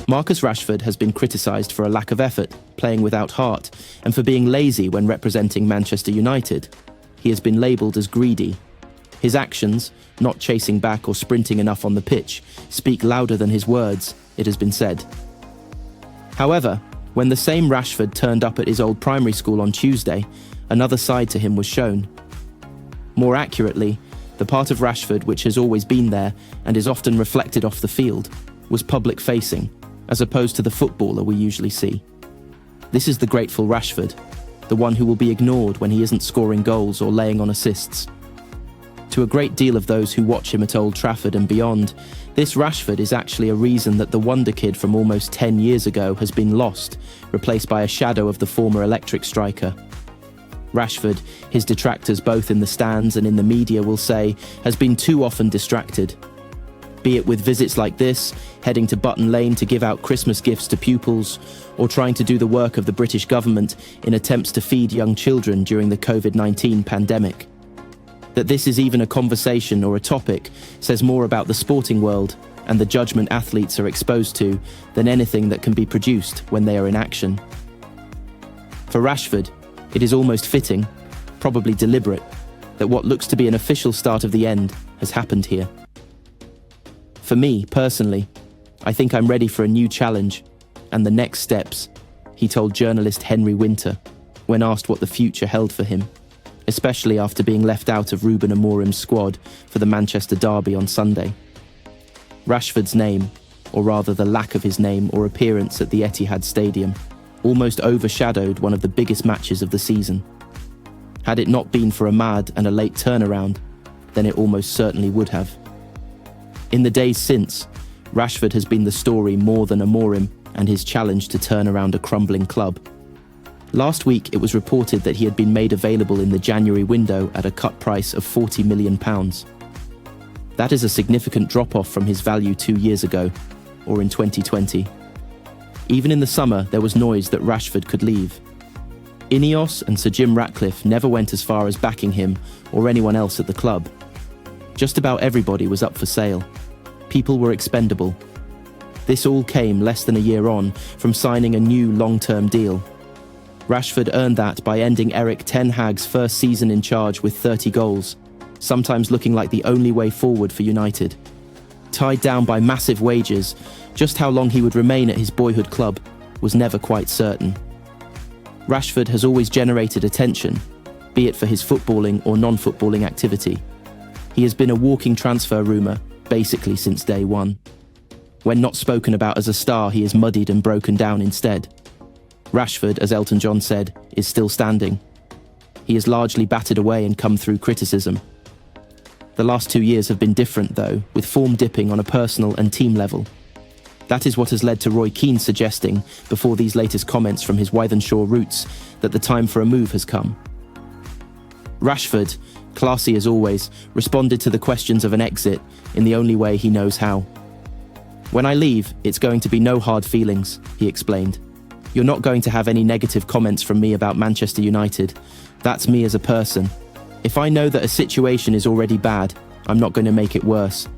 Marcus Rashford has been criticised for a lack of effort, playing without heart, and for being lazy when representing Manchester United. He has been labelled as greedy. His actions, not chasing back or sprinting enough on the pitch, speak louder than his words, it has been said. However, when the same Rashford turned up at his old primary school on Tuesday, another side to him was shown. More accurately, the part of Rashford which has always been there and is often reflected off the field was public-facing, as opposed to the footballer we usually see. This is the grateful Rashford, the one who will be ignored when he isn't scoring goals or laying on assists. To a great deal of those who watch him at Old Trafford and beyond, this Rashford is actually a reason that the wonder kid from almost 10 years ago has been lost, replaced by a shadow of the former electric striker. Rashford, his detractors both in the stands and in the media will say, has been too often distracted. Be it with visits like this, heading to Button Lane to give out Christmas gifts to pupils, or trying to do the work of the British government in attempts to feed young children during the COVID-19 pandemic. That this is even a conversation or a topic says more about the sporting world and the judgment athletes are exposed to than anything that can be produced when they are in action. For Rashford, it is almost fitting, probably deliberate, that what looks to be an official start of the end has happened here. For me, personally, I think I'm ready for a new challenge and the next steps, he told journalist Henry Winter when asked what the future held for him, especially after being left out of Ruben Amorim's squad for the Manchester derby on Sunday. Rashford's name, or rather the lack of his name or appearance at the Etihad Stadium, almost overshadowed one of the biggest matches of the season. Had it not been for Ahmad and a late turnaround, then it almost certainly would have. In the days since, Rashford has been the story more than Amorim and his challenge to turn around a crumbling club. Last week, it was reported that he had been made available in the January window at a cut price of £40 million. That is a significant drop-off from his value 2 years ago, or in 2020. Even in the summer, there was noise that Rashford could leave. INEOS and Sir Jim Ratcliffe never went as far as backing him or anyone else at the club. Just about everybody was up for sale. People were expendable. This all came less than a year on from signing a new long-term deal. Rashford earned that by ending Erik ten Hag's first season in charge with 30 goals, sometimes looking like the only way forward for United. Tied down by massive wages, just how long he would remain at his boyhood club was never quite certain. Rashford has always generated attention, be it for his footballing or non-footballing activity. He has been a walking transfer rumour, basically since day one. When not spoken about as a star, he is muddied and broken down instead. Rashford, as Elton John said, is still standing. He is largely battered away and come through criticism. The last 2 years have been different, though, with form dipping on a personal and team level. That is what has led to Roy Keane suggesting, before these latest comments from his Wythenshawe roots, that the time for a move has come. Rashford, classy as always, responded to the questions of an exit in the only way he knows how. "When I leave, it's going to be no hard feelings," he explained. "You're not going to have any negative comments from me about Manchester United. That's me as a person. If I know that a situation is already bad, I'm not going to make it worse.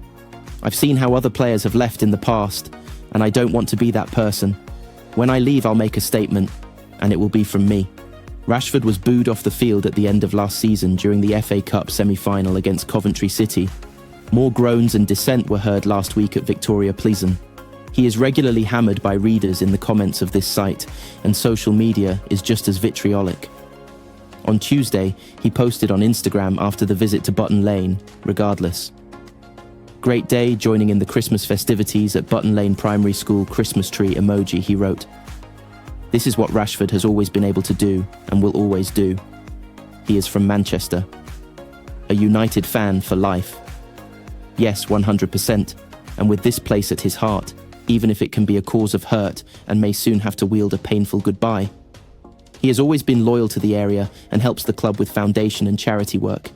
I've seen how other players have left in the past, and I don't want to be that person. When I leave, I'll make a statement, and it will be from me." Rashford was booed off the field at the end of last season during the FA Cup semi-final against Coventry City. More groans and dissent were heard last week at Victoria Pleasant. He is regularly hammered by readers in the comments of this site, and social media is just as vitriolic. On Tuesday, he posted on Instagram after the visit to Button Lane, regardless. "Great day joining in the Christmas festivities at Button Lane Primary School Christmas tree emoji," he wrote. This is what Rashford has always been able to do and will always do. He is from Manchester. A United fan for life. Yes, 100%, and with this place at his heart, even if it can be a cause of hurt and may soon have to wield a painful goodbye. He has always been loyal to the area and helps the club with foundation and charity work.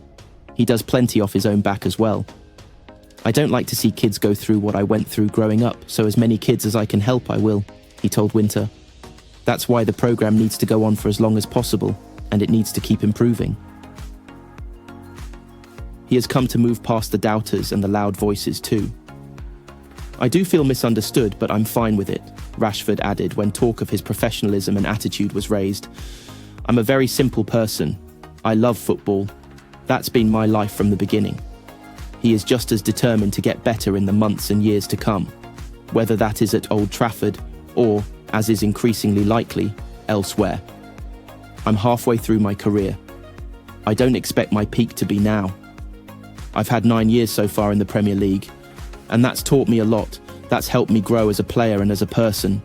He does plenty off his own back as well. "I don't like to see kids go through what I went through growing up, so as many kids as I can help I will," he told Winter. "That's why the programme needs to go on for as long as possible, and it needs to keep improving." He has come to move past the doubters and the loud voices too. "I do feel misunderstood, but I'm fine with it. Rashford added when talk of his professionalism and attitude was raised. "I'm a very simple person. I love football. That's been my life from the beginning." He is just as determined to get better in the months and years to come, whether that is at Old Trafford or, as is increasingly likely, elsewhere. "I'm halfway through my career. I don't expect my peak to be now. I've had 9 years so far in the Premier League, and that's taught me a lot. That's helped me grow as a player and as a person.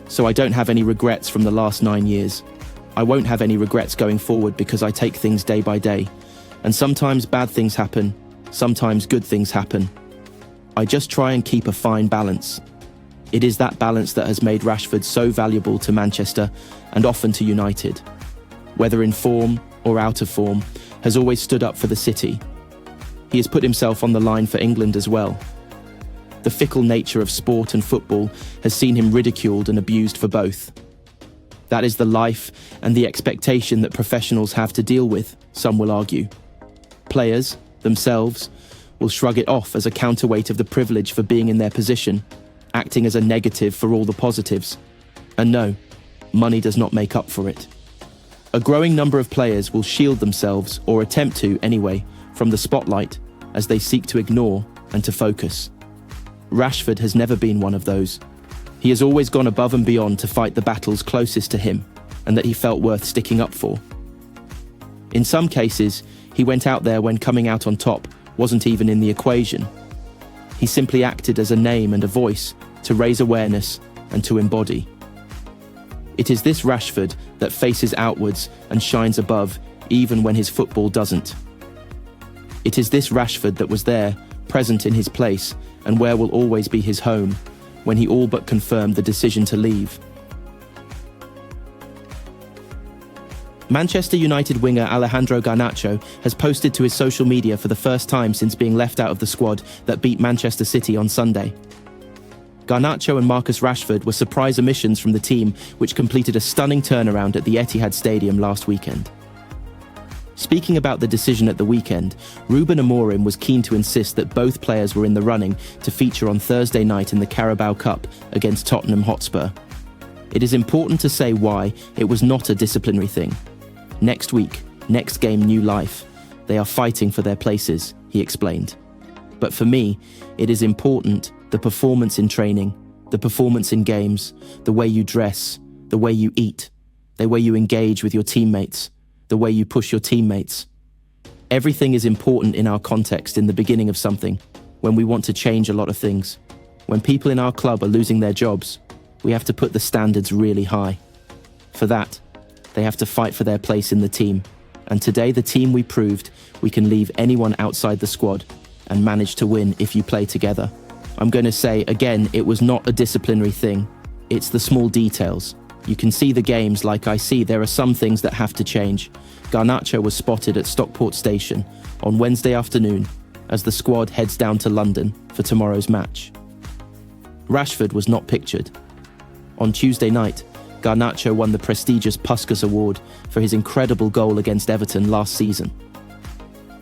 So I don't have any regrets from the last 9 years. I won't have any regrets going forward because I take things day by day. And sometimes bad things happen, sometimes good things happen. I just try and keep a fine balance. It is that balance that has made Rashford so valuable to Manchester and often to United. Whether in form or out of form, has always stood up for the city. He has put himself on the line for England as well. The fickle nature of sport and football has seen him ridiculed and abused for both. That is the life and the expectation that professionals have to deal with, some will argue. Players, themselves, will shrug it off as a counterweight of the privilege for being in their position, acting as a negative for all the positives. And no, money does not make up for it. A growing number of players will shield themselves, or attempt to anyway, from the spotlight as they seek to ignore and to focus. Rashford has never been one of those. He has always gone above and beyond to fight the battles closest to him and that he felt worth sticking up for. In some cases, he went out there when coming out on top wasn't even in the equation. He simply acted as a name and a voice to raise awareness and to embody. It is this Rashford that faces outwards and shines above even when his football doesn't. It is this Rashford that was there, present in his place, and where will always be his home, when he all but confirmed the decision to leave. Manchester United winger Alejandro Garnacho has posted to his social media for the first time since being left out of the squad that beat Manchester City on Sunday. Garnacho and Marcus Rashford were surprise omissions from the team, which completed a stunning turnaround at the Etihad Stadium last weekend. Speaking about the decision at the weekend, Ruben Amorim was keen to insist that both players were in the running to feature on Thursday night in the Carabao Cup against Tottenham Hotspur. It is important to say why it was not a disciplinary thing. Next week, next game, new life. They are fighting for their places, he explained. But for me, it is important, the performance in training, the performance in games, the way you dress, the way you eat, the way you engage with your teammates, the way you push your teammates. Everything is important in our context in the beginning of something, when we want to change a lot of things. When people in our club are losing their jobs, we have to put the standards really high. For that, they have to fight for their place in the team. And today the team we proved we can leave anyone outside the squad and manage to win if you play together. I'm going to say again, it was not a disciplinary thing. It's the small details. You can see the games like I see there are some things that have to change. Garnacho was spotted at Stockport Station on Wednesday afternoon as the squad heads down to London for tomorrow's match. Rashford was not pictured. On Tuesday night, Garnacho won the prestigious Puskas Award for his incredible goal against Everton last season.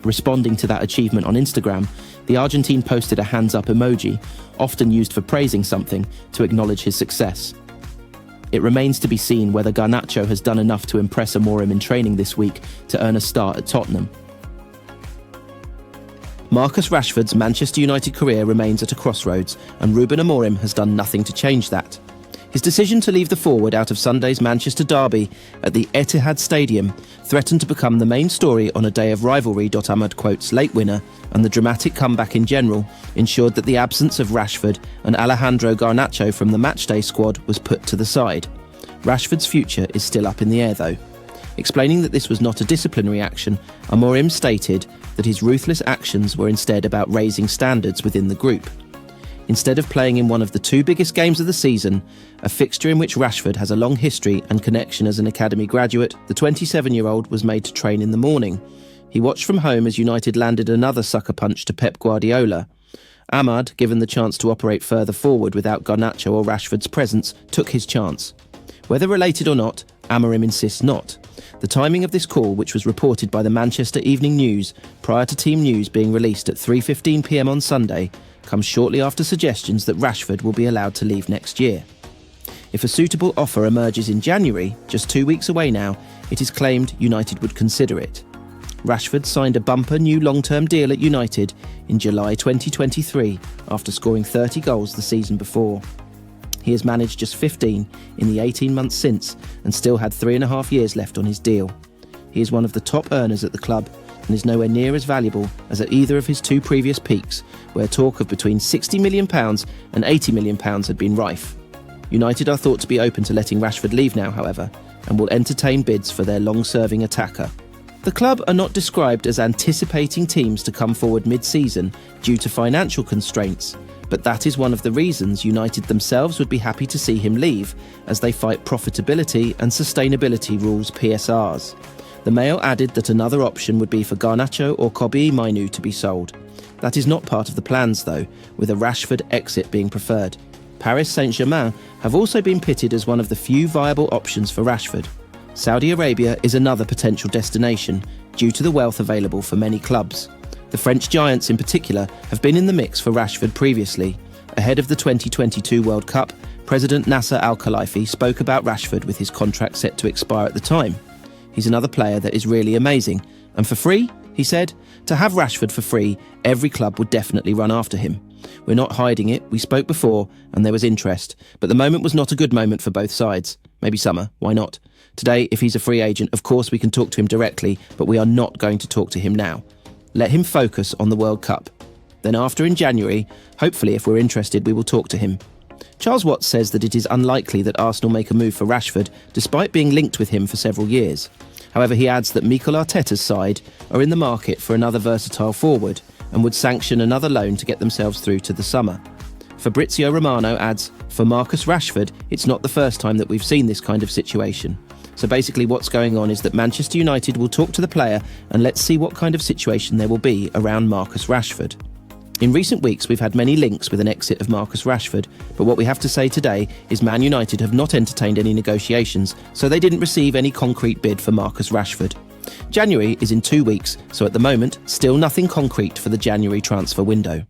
Responding to that achievement on Instagram, the Argentine posted a hands-up emoji, often used for praising something, to acknowledge his success. It remains to be seen whether Garnacho has done enough to impress Amorim in training this week to earn a start at Tottenham. Marcus Rashford's Manchester United career remains at a crossroads, and Ruben Amorim has done nothing to change that. His decision to leave the forward out of Sunday's Manchester derby at the Etihad Stadium threatened to become the main story on a day of rivalry. Ahmed quotes late winner, and the dramatic comeback in general ensured that the absence of Rashford and Alejandro Garnacho from the matchday squad was put to the side. Rashford's future is still up in the air though. Explaining that this was not a disciplinary action, Amorim stated that his ruthless actions were instead about raising standards within the group. Instead of playing in one of the two biggest games of the season, a fixture in which Rashford has a long history and connection as an academy graduate, the 27-year-old was made to train in the morning. He watched from home as United landed another sucker punch to Pep Guardiola. Ahmad, given the chance to operate further forward without Garnacho or Rashford's presence, took his chance. Whether related or not, Amorim insists not. The timing of this call, which was reported by the Manchester Evening News prior to team news being released at 3:15 p.m. on Sunday, comes shortly after suggestions that Rashford will be allowed to leave next year. If a suitable offer emerges in January, just 2 weeks away now, it is claimed United would consider it. Rashford signed a bumper new long-term deal at United in July 2023 after scoring 30 goals the season before. He has managed just 15 in the 18 months since and still had 3.5 years left on his deal. He is one of the top earners at the club and is nowhere near as valuable as at either of his 2 previous peaks, where talk of between £60 million and £80 million had been rife. United are thought to be open to letting Rashford leave now, however, and will entertain bids for their long-serving attacker. The club are not described as anticipating teams to come forward mid-season due to financial constraints, but that is one of the reasons United themselves would be happy to see him leave, as they fight profitability and sustainability rules (PSRs). The Mail added that another option would be for Garnacho or Kobbie Mainoo to be sold. That is not part of the plans though, with a Rashford exit being preferred. Paris Saint-Germain have also been pitted as one of the few viable options for Rashford. Saudi Arabia is another potential destination, due to the wealth available for many clubs. The French giants in particular have been in the mix for Rashford previously. Ahead of the 2022 World Cup, President Nasser Al-Khelaifi spoke about Rashford with his contract set to expire at the time. He's another player that is really amazing. And for free, he said, to have Rashford for free, every club would definitely run after him. We're not hiding it, we spoke before and there was interest, but the moment was not a good moment for both sides. Maybe summer, why not? Today, if he's a free agent, of course we can talk to him directly, but we are not going to talk to him now. Let him focus on the World Cup. Then after in January, hopefully if we're interested, we will talk to him. Charles Watts says that it is unlikely that Arsenal make a move for Rashford, despite being linked with him for several years. However, he adds that Mikel Arteta's side are in the market for another versatile forward and would sanction another loan to get themselves through to the summer. Fabrizio Romano adds, for Marcus Rashford, it's not the first time that we've seen this kind of situation. So basically what's going on is that Manchester United will talk to the player and let's see what kind of situation there will be around Marcus Rashford. In recent weeks, we've had many links with an exit of Marcus Rashford, but what we have to say today is Man United have not entertained any negotiations, so they didn't receive any concrete bid for Marcus Rashford. January is in 2 weeks, so at the moment, still nothing concrete for the January transfer window.